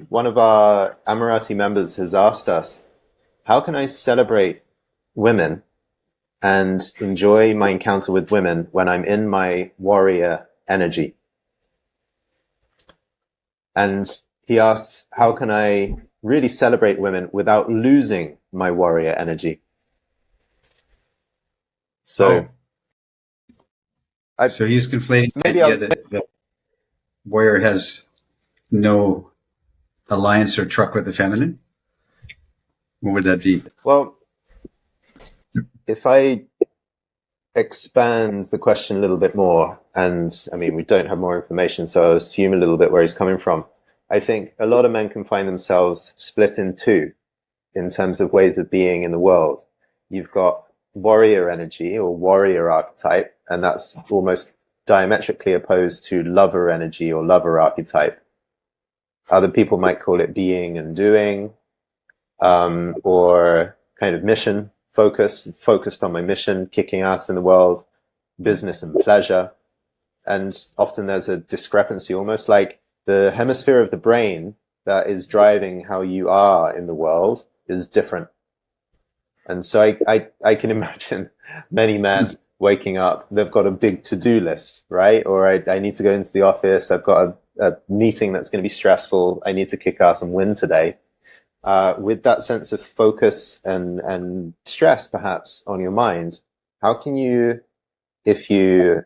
one of our Amorati members has asked us, how can I celebrate women and enjoy my encounter with women when I'm in my warrior energy? And he asks, how can I really celebrate women without losing my warrior energy? So, so he's conflating the maybe idea that the warrior has no alliance or truck with the feminine. What would that be? Well, if I expand the question a little bit more, and I mean, we don't have more information, so I'll assume a little bit where he's coming from. I think a lot of men can find themselves split in two in terms of ways of being in the world. You've got warrior energy or warrior archetype, and that's almost diametrically opposed to lover energy or lover archetype. Other people might call it being and doing, or kind of mission focused on my mission, kicking ass in the world, business and pleasure. And often there's a discrepancy, almost like the hemisphere of the brain that is driving how you are in the world is different. And so I can imagine many men waking up, they've got a big to-do list, right? Or I need to go into the office, I've got a meeting that's going to be stressful, I need to kick ass and win today. With that sense of focus and stress perhaps on your mind, how can you, if you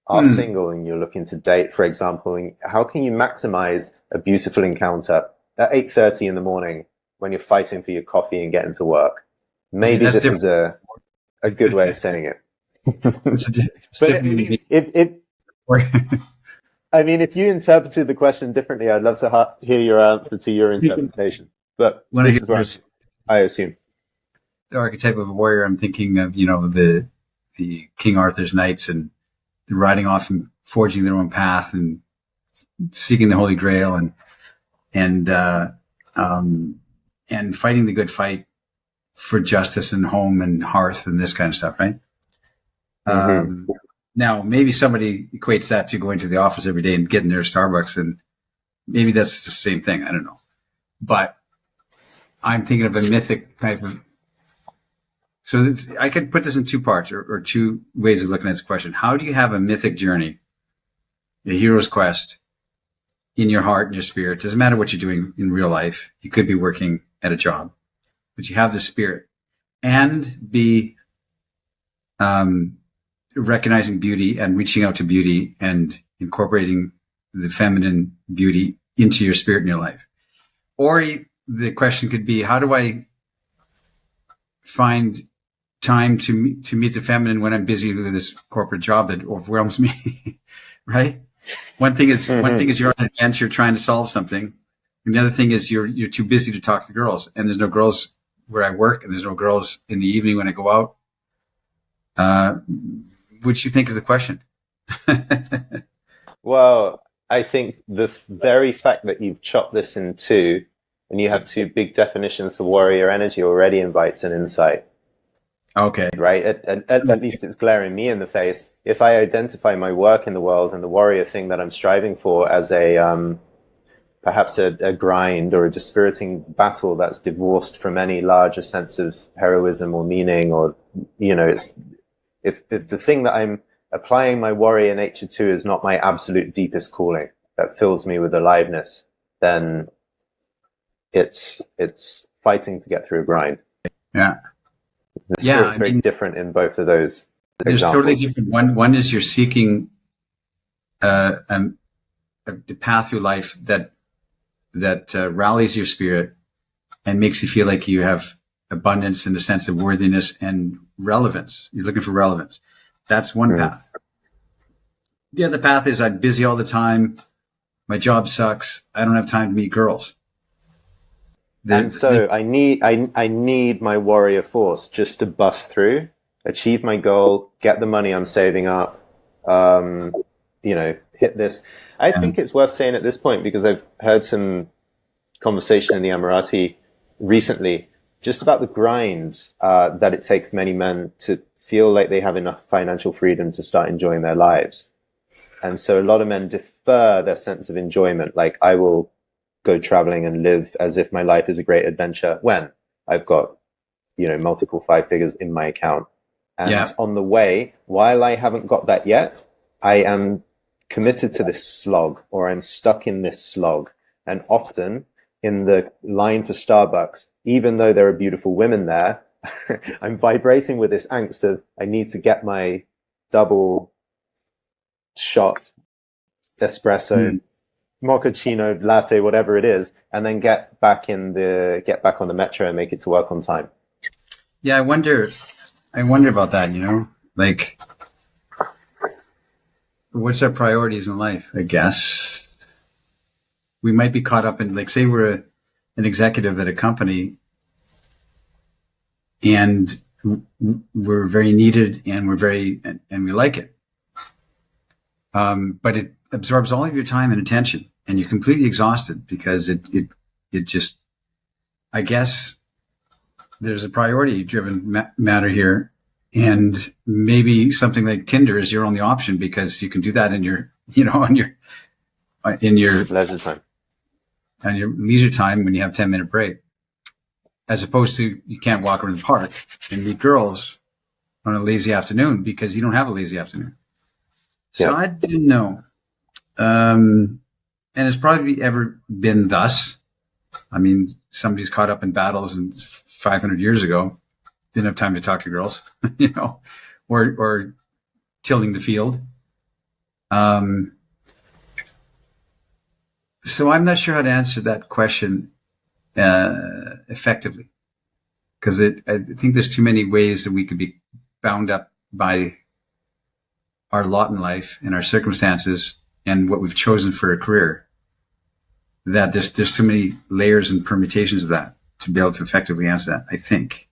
are single and you're looking to date, for example, how can you maximize a beautiful encounter at 8:30 in the morning when you're fighting for your coffee and getting to work? Maybe this is a good way of saying it. I mean, if you interpreted the question differently, I'd love to hear your answer to your interpretation. But I assume the archetype of a warrior, I'm thinking of, the King Arthur's knights and riding off and forging their own path and seeking the Holy Grail and fighting the good fight for justice and home and hearth and this kind of stuff, right? Mm-hmm. Now, maybe somebody equates that to going to the office every day and getting their Starbucks, and maybe that's the same thing. I don't know. But I'm thinking of a mythic type of... So I could put this in two parts or two ways of looking at this question. How do you have a mythic journey, a hero's quest in your heart and your spirit? It doesn't matter what you're doing in real life. You could be working at a job, but you have the spirit and be recognizing beauty and reaching out to beauty and incorporating the feminine beauty into your spirit in your life. Or the question could be, how do I find time to meet the feminine when I'm busy with this corporate job that overwhelms me? Right? One thing is you're on an adventure trying to solve something. And the other thing is you're too busy to talk to girls, and there's no girls where I work, and there's no girls in the evening when I go out. Which you think is the question? Well, I think the very fact that you've chopped this in two, and you have two big definitions for warrior energy, already invites an insight. Okay. Right? At least it's glaring me in the face. If I identify my work in the world and the warrior thing that I'm striving for as perhaps a grind or a dispiriting battle that's divorced from any larger sense of heroism or meaning, or, if the thing that I'm applying my warrior nature to is not my absolute deepest calling that fills me with aliveness, then it's fighting to get through a grind. Yeah. The spirit's very different in both of those There's examples. totally different. One is you're seeking a path through life that rallies your spirit and makes you feel like you have abundance and a sense of worthiness and relevance. You're looking for relevance. That's one path. The other path is I'm busy all the time. My job sucks. I don't have time to meet girls. I need my warrior force just to bust through, achieve my goal, get the money I'm saving up, hit this. I think it's worth saying at this point, because I've heard some conversation in the Amorati recently just about the grind that it takes many men to feel like they have enough financial freedom to start enjoying their lives. And so a lot of men defer their sense of enjoyment. Like, I will go traveling and live as if my life is a great adventure when I've got, multiple five figures in my account. And on the way, while I haven't got that yet, I am committed to this slog, or I'm stuck in this slog. And often in the line for Starbucks, even though there are beautiful women there, I'm vibrating with this angst of I need to get my double shot espresso, mochaccino, latte, whatever it is, and then get back on the metro and make it to work on time. Yeah, I wonder about that, like what's our priorities in life? I guess we might be caught up in, like, say we're an executive at a company and we're very needed and we like it. But it absorbs all of your time and attention and you're completely exhausted because it just, I guess there's a priority driven matter here. And maybe something like Tinder is your only option because you can do that in your, in your leisure time, and your leisure time when you have 10-minute break, as opposed to you can't walk around the park and meet girls on a lazy afternoon because you don't have a lazy afternoon. So I didn't know. And it's probably ever been thus. I mean, somebody's caught up in battles and 500 years ago didn't have time to talk to girls, or tilling the field. So I'm not sure how to answer that question effectively, because I think there's too many ways that we could be bound up by our lot in life and our circumstances and what we've chosen for a career, that there's so many layers and permutations of that to be able to effectively answer that, I think.